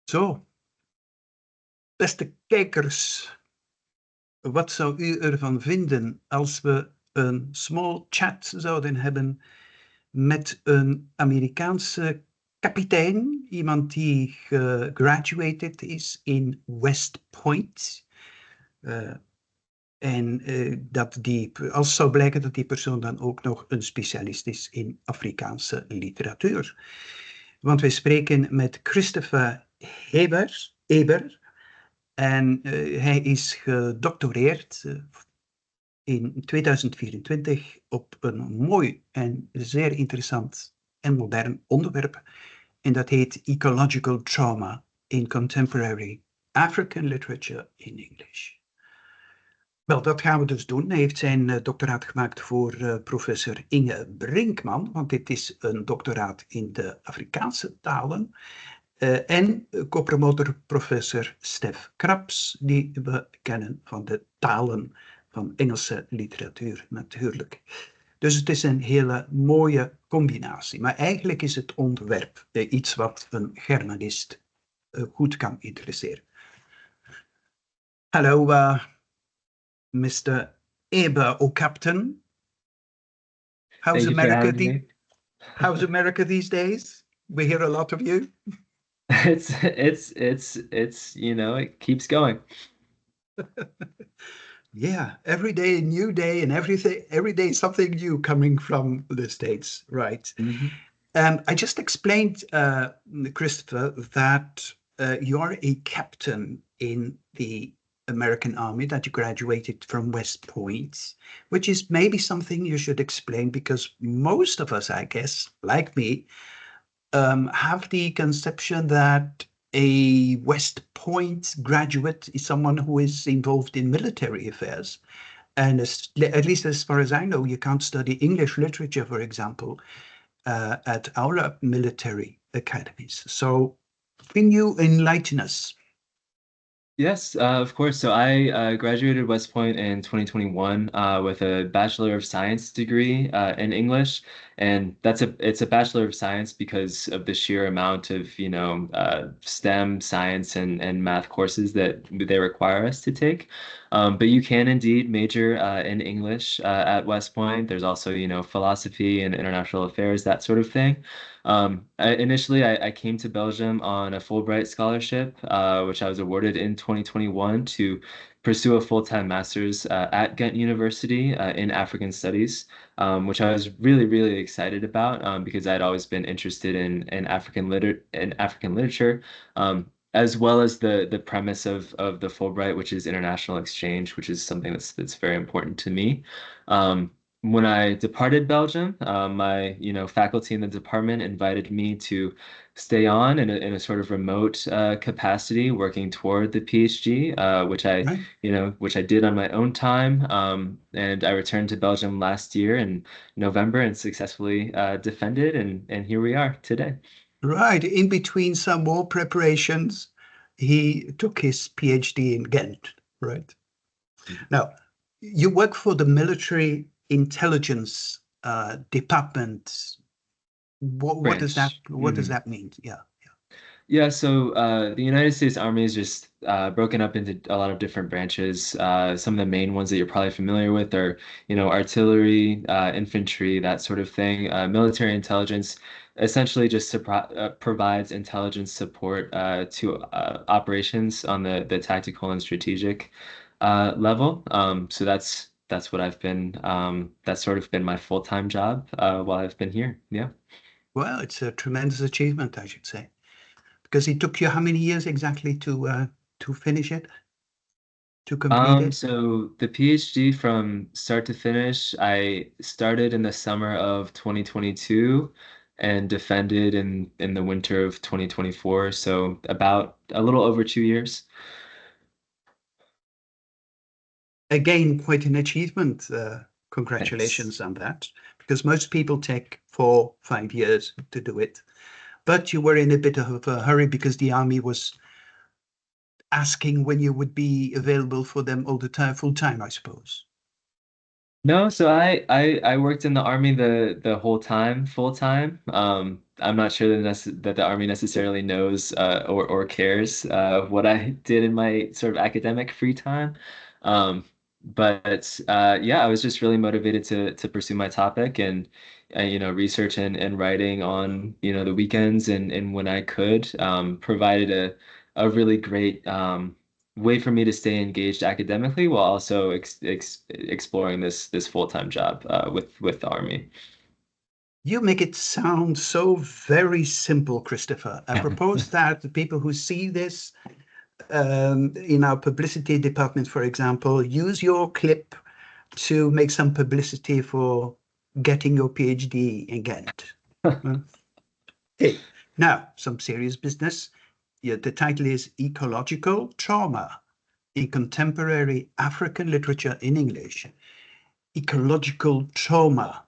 Zo, beste kijkers, wat zou u ervan vinden als we een small chat zouden hebben met een Amerikaanse kapitein, iemand die gegraduated is in West Point. Als zou blijken dat die persoon dan ook nog een specialist is in Afrikaanse literatuur. Want wij spreken met Christopher Hebert. En hij is gedoctoreerd in 2024 op een mooi en zeer interessant en modern onderwerp. En dat heet Ecological Trauma in Contemporary African Literature in English. Wel, dat gaan we dus doen. Hij heeft zijn doctoraat gemaakt voor professor Inge Brinkman, want dit is een doctoraat in de Afrikaanse talen. En co-promotor professor Stef Kraps, die we kennen van de talen van Engelse literatuur natuurlijk. Dus het is een hele mooie combinatie. Maar eigenlijk is het onderwerp iets wat een Germanist goed kan interesseren. Hallo, Mr. Hebert, Captain. How's America? How's America these days? We hear a lot of you. It's it keeps going. Yeah, every day a new day, and every day something new coming from the States, right? Mm-hmm. I just explained, Christopher, that you're a captain in the American Army, that you graduated from West Point, which is maybe something you should explain, because most of us, I guess, like me, have the conception that a West Point graduate is someone who is involved in military affairs. And at least as far as I know, you can't study English literature, for example, at our military academies. So can you enlighten us? Yes, of course. So I graduated West Point in 2021 with a Bachelor of Science degree in English, and it's a Bachelor of Science because of the sheer amount of STEM, science, and math courses that they require us to take. But you can indeed major in English at West Point. There's also philosophy and international affairs, that sort of thing. Initially, I came to Belgium on a Fulbright scholarship, which I was awarded in 2021 to pursue a full-time master's at Ghent University in African Studies, which I was really, really excited about because I'd always been interested in African literature, as well as the premise of the Fulbright, which is international exchange, which is something that's very important to me. When I departed Belgium, my faculty in the department invited me to stay on in a sort of remote capacity, working toward the PhD, which I did on my own time. And I returned to Belgium last year in November and successfully defended, and here we are today. Right. In between some more preparations, he took his PhD in Ghent, right? Now, you work for the military intelligence department. What does that mean? Yeah, so the United States Army is just broken up into a lot of different branches. Some of the main ones that you're probably familiar with are, artillery, infantry, that sort of thing. Military intelligence essentially just provides intelligence support to operations on the tactical and strategic level. So that's what I've been. That's sort of been my full-time job while I've been here. Yeah. Well, it's a tremendous achievement, I should say. Because it took you how many years exactly to finish it, to complete it? So the PhD from start to finish, I started in the summer of 2022 and defended in the winter of 2024. So about a little over 2 years. Again, quite an achievement. Congratulations on that. Because most people take 4-5 years to do it. But you were in a bit of a hurry because the army was asking when you would be available for them all the time, full time, I suppose. No, so I worked in the army the whole time, full time. I'm not sure that the army necessarily knows or cares what I did in my sort of academic free time. Um, but yeah, I was just really motivated to pursue my topic and research and writing on the weekends and when I could provided a really great way for me to stay engaged academically while also exploring this full-time job with the Army. You make it sound so very simple, Christopher. I propose that the people who see this in our publicity department, for example, use your clip to make some publicity for getting your PhD in Ghent. Okay, now some serious business. Yeah, the title is Ecological Trauma in Contemporary African Literature in English. Ecological trauma.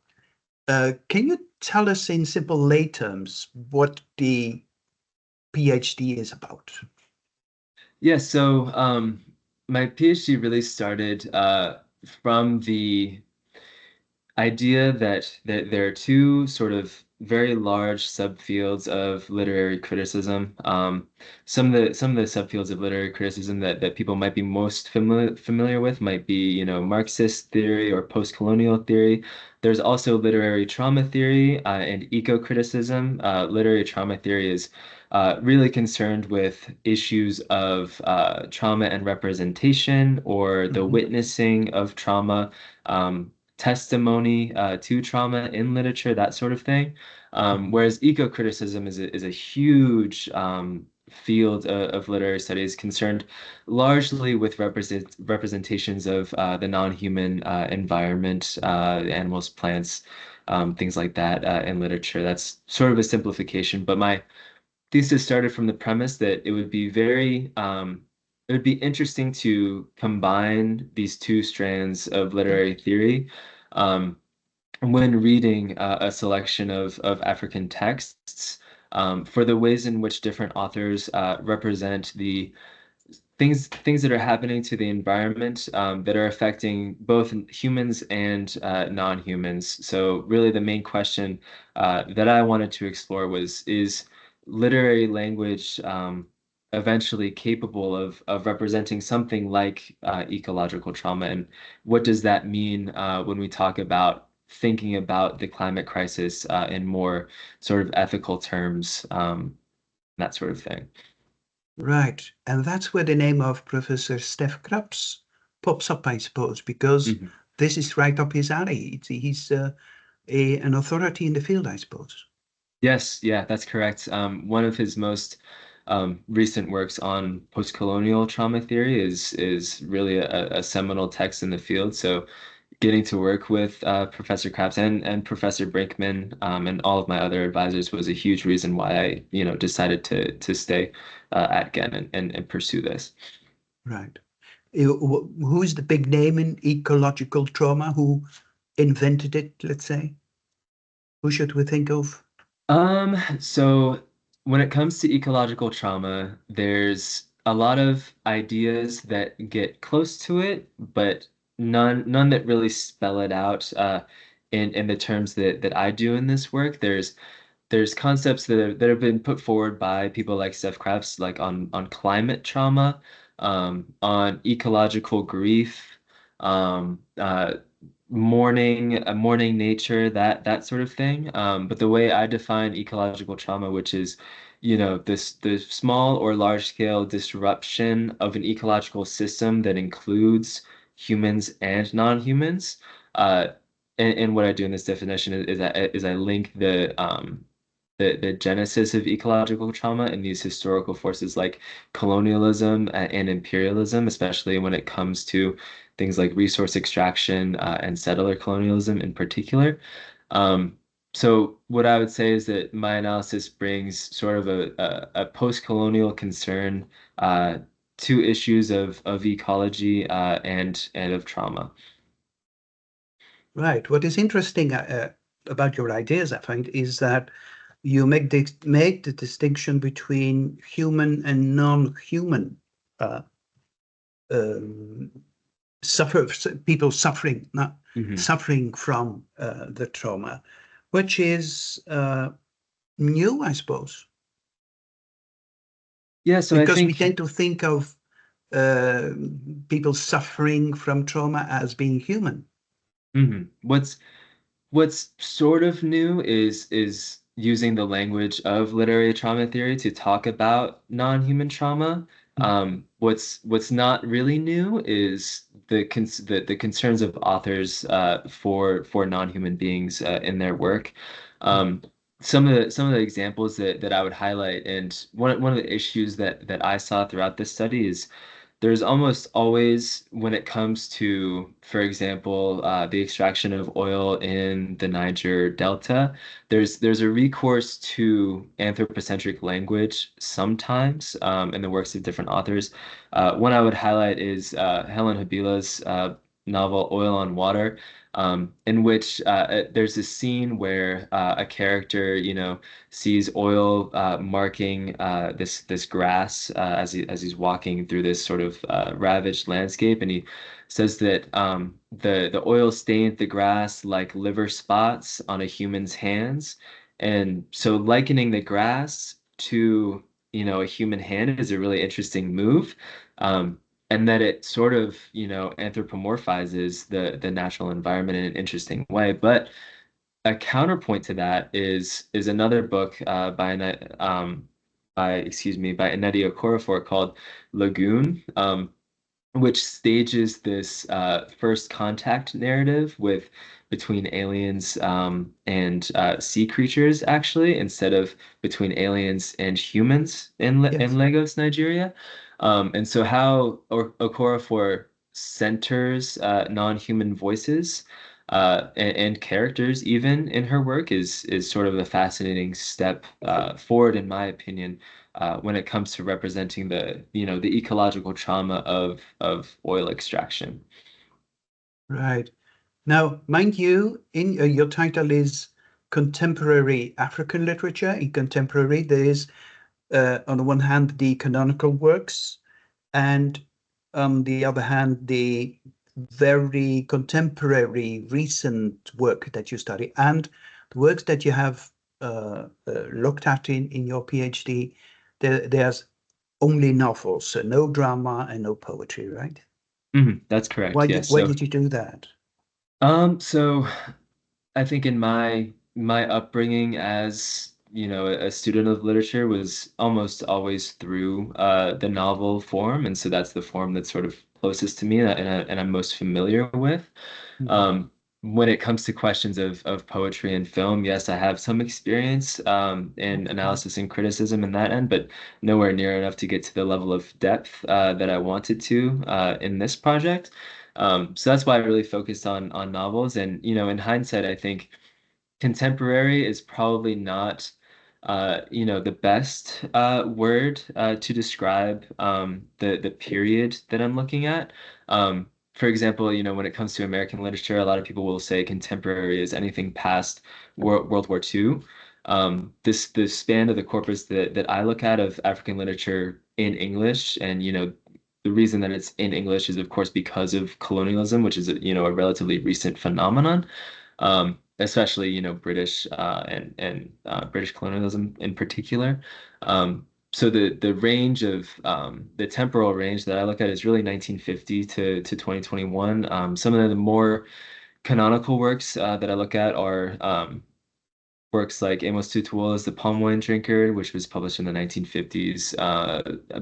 Can you tell us in simple lay terms what the PhD is about? Yeah, so my PhD really started from the idea that there are two sort of very large subfields of literary criticism. Some of the subfields of literary criticism that people might be most familiar with might be, Marxist theory or post-colonial theory. There's also literary trauma theory and eco-criticism. Literary trauma theory is really concerned with issues of trauma and representation or the witnessing of trauma. Testimony to trauma in literature, that sort of thing. Whereas eco-criticism is a huge field of literary studies concerned largely with representations of the non-human environment, animals, plants, things like that in literature. That's sort of a simplification, but my thesis started from the premise that it would be interesting to combine these two strands of literary theory um, when reading a selection of African texts for the ways in which different authors represent the things that are happening to the environment that are affecting both humans and non-humans. So really the main question that I wanted to explore is literary language eventually capable of representing something like ecological trauma, and what does that mean when we talk about thinking about the climate crisis in more sort of ethical terms, that sort of thing. Right. And that's where the name of Professor Stef Krabs pops up, I suppose, because Mhm. this is right up his alley. He's an authority in the field, I suppose. Yes, yeah, that's correct. One of his most recent works on post-colonial trauma theory is really a seminal text in the field. So getting to work with Professor Krabs and Professor Brinkman and all of my other advisors was a huge reason why I, decided to stay at Ghent and pursue this. Right. Who's the big name in ecological trauma? Who invented it, let's say? Who should we think of? So when it comes to ecological trauma, there's a lot of ideas that get close to it, but none that really spell it out in the terms that I do in this work. There's concepts that have been put forward by people like Steph Krafts, like on climate trauma, on ecological grief, mourning nature, that sort of thing. But the way I define ecological trauma, which is, the small or large scale disruption of an ecological system that includes humans and non-humans. And what I do in this definition is I link the genesis of ecological trauma and these historical forces like colonialism and imperialism, especially when it comes to things like resource extraction and settler colonialism in particular. Um, so what I would say is that my analysis brings sort of a post-colonial concern to issues of ecology and of trauma. Right. What is interesting about your ideas, I find, is that you make the distinction between human and non-human uh, um, people suffering, not Hmm. suffering from the trauma, which is new, I suppose, Yeah, so I because we think tend to think of uh, people suffering from trauma as being human. what's sort of new is using the language of literary trauma theory to talk about non-human trauma. What's not really new is the concerns of authors for non-human beings in their work. Um, some of the examples that I would highlight, and one of the issues that I saw throughout this study is there's almost always, when it comes to, for example, the extraction of oil in the Niger Delta, there's a recourse to anthropocentric language sometimes in the works of different authors. One I would highlight is Helon Habila's novel Oil on Water, in which there's a scene where a character, sees oil marking this grass as he's walking through this sort of ravaged landscape, and he says that the oil stained the grass like liver spots on a human's hands, and so likening the grass to a human hand is a really interesting move. Um, and that it sort of, anthropomorphizes the natural environment in an interesting way. But a counterpoint to that is another book by Nnedi Okorafor called Lagoon, which stages this first contact narrative with between aliens and sea creatures, actually, instead of between aliens and humans in Yes. Lagos, Nigeria. And so how Okorafor centers non-human voices and characters even in her work is sort of a fascinating step forward, in my opinion, when it comes to representing the ecological trauma of oil extraction. Right. Now, mind you, in your title is Contemporary African Literature. In contemporary, there is, on the one hand, the canonical works, and on the other hand, the very contemporary, recent work that you study, and the works that you have looked at in your PhD. There's only novels, so no drama and no poetry, right? That's correct. Yes. Why did you do that? So I think in my upbringing as a student of literature was almost always through the novel form, and so that's the form that's sort of closest to me and I'm most familiar with. Mhm. Um, when it comes to questions of poetry and film, yes, I have some experience in Okay. analysis and criticism in that end, but nowhere near enough to get to the level of depth that I wanted to in this project. So that's why I really focused on novels. And in hindsight, I think contemporary is probably not the best word to describe the period that I'm looking at. For example, when it comes to American literature, a lot of people will say contemporary is anything past World War II. The span of the corpus that I look at of African literature in English, and the reason that it's in English is, of course, because of colonialism, which is a relatively recent phenomenon. Especially British and British colonialism in particular. So the range of the temporal range that I look at is really 1950 to 2021. Some of the more canonical works that I look at are works like Amos Tutuola's The Palm Wine Drinkard, which was published in the 1950s,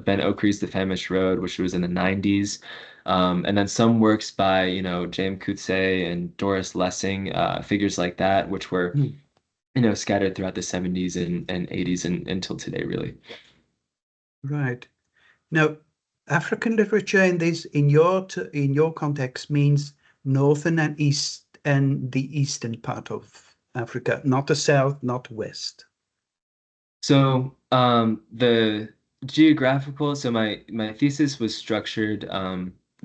Ben Okri's The Famished Road, which was in the 90s, and then some works by, James Coetzee and Doris Lessing, figures like that, which were, Hmm. scattered throughout the 70s and 80s and until today, really. Right. Now, African literature in your context means northern and east and the eastern part of Africa, not the south, not west. So the geographical, so my thesis was structured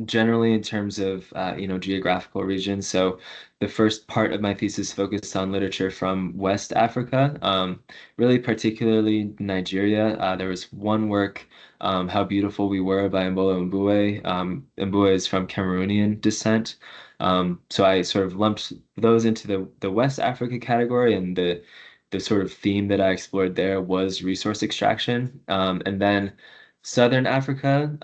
generally in terms of geographical regions. So the first part of my thesis focused on literature from West Africa, really particularly Nigeria. There was one work, How Beautiful We Were by Imbolo Mbue. Mbue is from Cameroonian descent. So I sort of lumped those into the West Africa category, and the sort of theme that I explored there was resource extraction. And then Southern Africa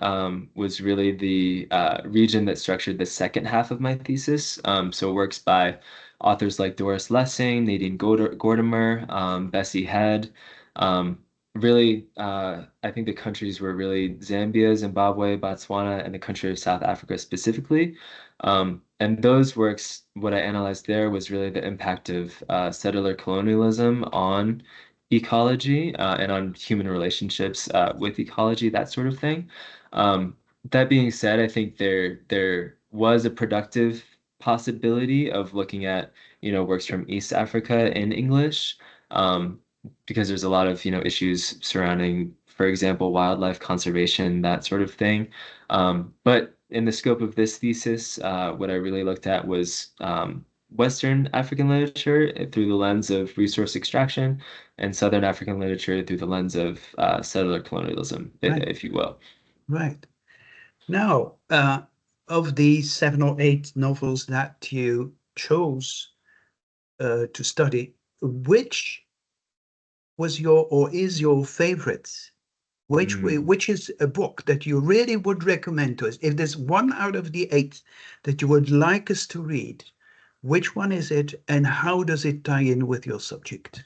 was really the region that structured the second half of my thesis. So works by authors like Doris Lessing, Nadine Gordimer, Bessie Head. Really, I think the countries were really Zambia, Zimbabwe, Botswana, and the country of South Africa specifically. And those works, what I analyzed there was really the impact of settler colonialism on ecology and on human relationships with ecology, that sort of thing. Um, that being said, I think there was a productive possibility of looking at, works from East Africa in English, because there's a lot of, issues surrounding, for example, wildlife conservation, that sort of thing. But in the scope of this thesis, what I really looked at was Western African literature through the lens of resource extraction, and Southern African literature through the lens of settler colonialism, Right. if you will. Right. Now, of these 7 or 8 novels that you chose to study, which was your or is your favorite? Which is a book that you really would recommend to us? If there's one out of the 8 that you would like us to read, which one is it, and how does it tie in with your subject?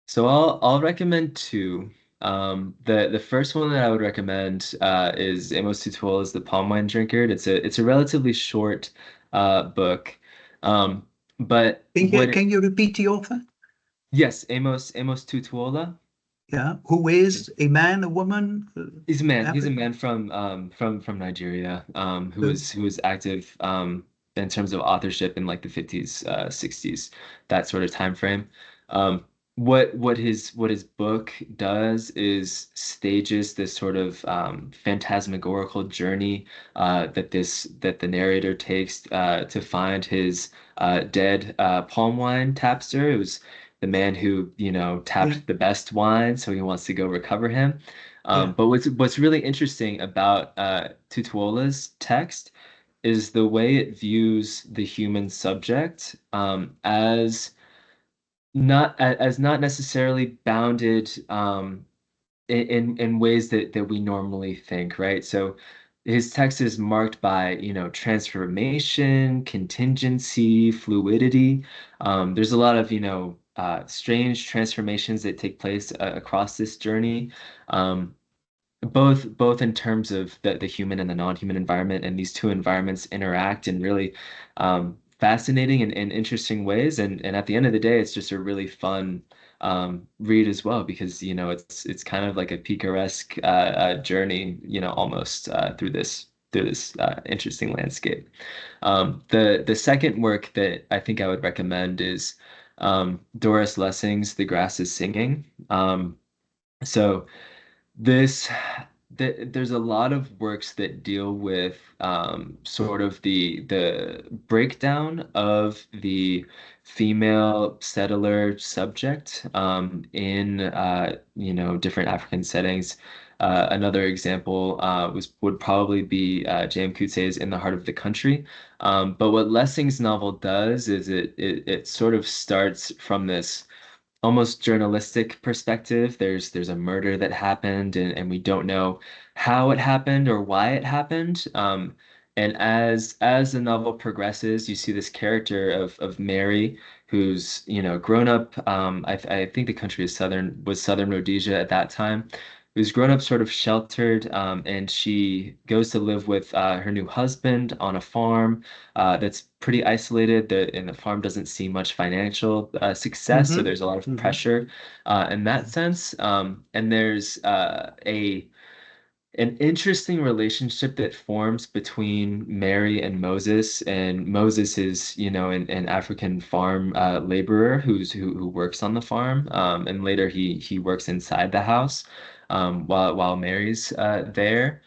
So I'll recommend two. The first one that I would recommend is Amos Tutuola's The Palm Wine Drinkard. It's a relatively short book, but Can you repeat the author? Yes, Amos Tutuola. Yeah, who is a man, a woman? He's a man. He's a African? man from Nigeria, Good. who was active in terms of authorship in like the 50s, 60s, that sort of time frame. Um, what his book does is stages this sort of phantasmagorical journey that the narrator takes to find his dead palm wine tapster. It was the man who, Yeah, tapped the best wine, so he wants to go recover him. yeah. But what's really interesting about Tutuola's text is the way it views the human subject as not necessarily bounded in ways that we normally think, right? So his text is marked by, transformation, contingency, fluidity. There's a lot of, strange transformations that take place across this journey. Um, both in terms of the human and the non-human environment, and these two environments interact in really fascinating and interesting ways. And at the end of the day, it's just a really fun read as well, because it's kind of like a picaresque journey, almost through this interesting landscape. The second work that I think I would recommend is Doris Lessing's The Grass is Singing. So this there's a lot of works that deal with sort of the breakdown of the female settler subject in different African settings. Another example would probably be J.M. Coetzee's In the Heart of the Country. But what Lessing's novel does is it sort of starts from this almost journalistic perspective. There's a murder that happened, and we don't know how it happened or why it happened. And as the novel progresses, you see this character of Mary, who's grown up. I think the country is Southern Rhodesia at that time. Who's grown up sort of sheltered, and she goes to live with her new husband on a farm that's pretty isolated. And the farm doesn't see much financial success, so Mm-hmm. there's a lot of Mm-hmm. pressure in that sense. And there's a an interesting relationship that forms between Mary and Moses. And Moses is, an African farm laborer who works on the farm, and later he works inside the house while Mary's there.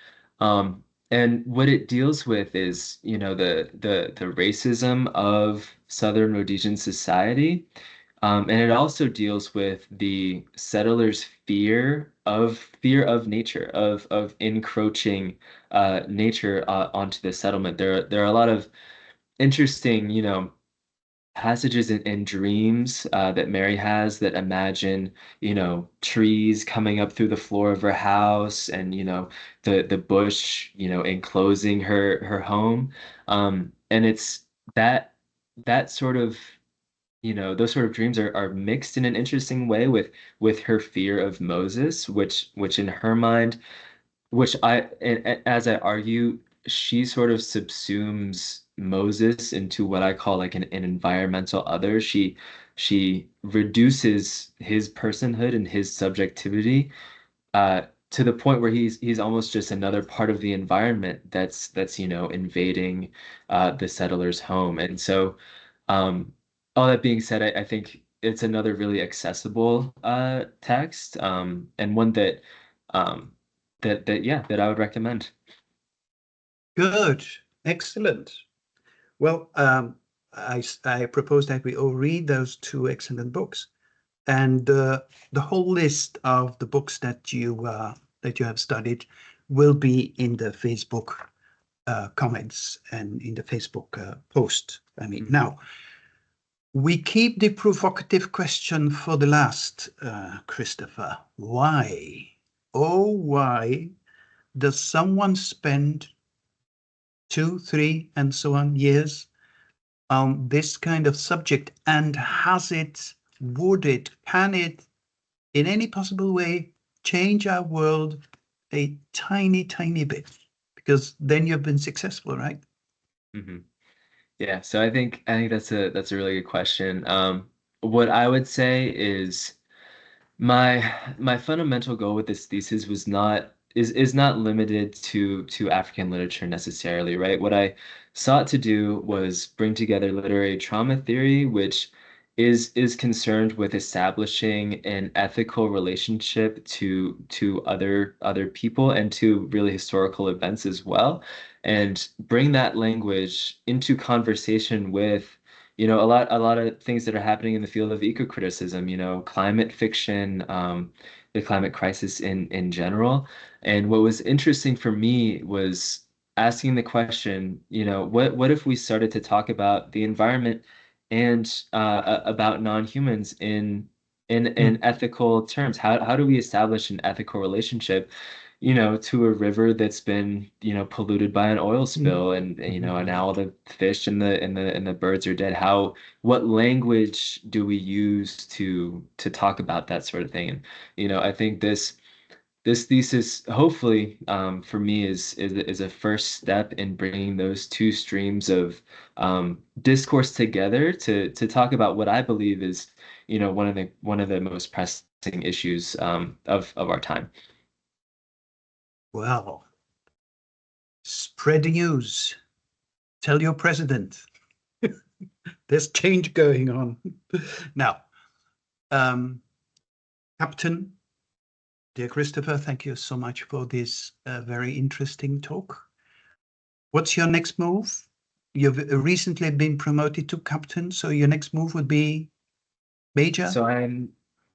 And what it deals with is, the racism of Southern Rhodesian society. And it also deals with the settlers' fear of nature, of encroaching nature onto the settlement. There are a lot of interesting, passages in dreams that Mary has that imagine, trees coming up through the floor of her house, and the bush, enclosing her home. And it's that that sort of those sort of dreams are mixed in an interesting way with her fear of Moses, which in her mind, as I argue, she sort of subsumes Moses into what I call like an environmental other. She reduces his personhood and his subjectivity to the point where he's almost just another part of the environment that's invading the settler's home. And so, all that being said, I think it's another really accessible text, and one um, that I would recommend. Good, excellent. Well, I propose that we all read those two excellent books, and the whole list of the books that you have studied will be in the Facebook comments and in the Facebook post. I mean, now we keep the provocative question for the last, Christopher. Why? Oh, why does someone spend 2, 3, and so on years on this kind of subject, and would it, can it, in any possible way, change our world a tiny, tiny bit? Because then you've been successful, right? Mm-hmm. Yeah, so I think that's a really good question. What I would say is my fundamental goal with this thesis is not limited to African literature necessarily, right? What I sought to do was bring together literary trauma theory, which is concerned with establishing an ethical relationship to other people and to really historical events as well, and bring that language into conversation with a lot of things that are happening in the field of eco-criticism, climate fiction, the climate crisis in general. And what was interesting for me was asking the question, what if we started to talk about the environment and about non-humans in ethical terms? How do we establish an ethical relationship, to a river that's been, polluted by an oil spill, and now all the fish and the birds are dead. What language do we use to talk about that sort of thing? And, I think this thesis, hopefully, for me, is a first step in bringing those two streams of discourse together to talk about what I believe is, one of the most pressing issues of our time. Well, spread the news. Tell your president. There's change going on. Now, Captain, dear Christopher, thank you so much for this very interesting talk. What's your next move? You've recently been promoted to captain, so your next move would be major? So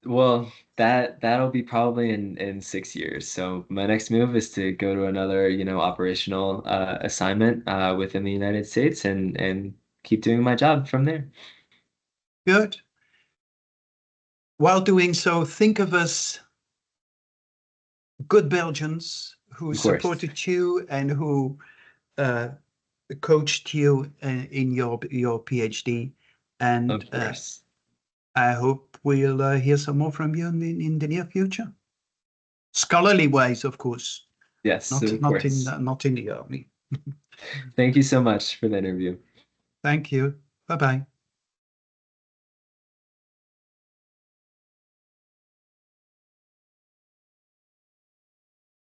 well, that'll be probably in 6 years. So my next move is to go to another, operational assignment within the United States, and keep doing my job from there. Good. While doing so, think of us good Belgians who Of course. supported you and who coached you in your PhD. And Of course. I hope we'll hear some more from you in the near future. Scholarly wise, of course. Yes, Not of course. not in the army. Thank you so much for the interview. Thank you. Bye-bye.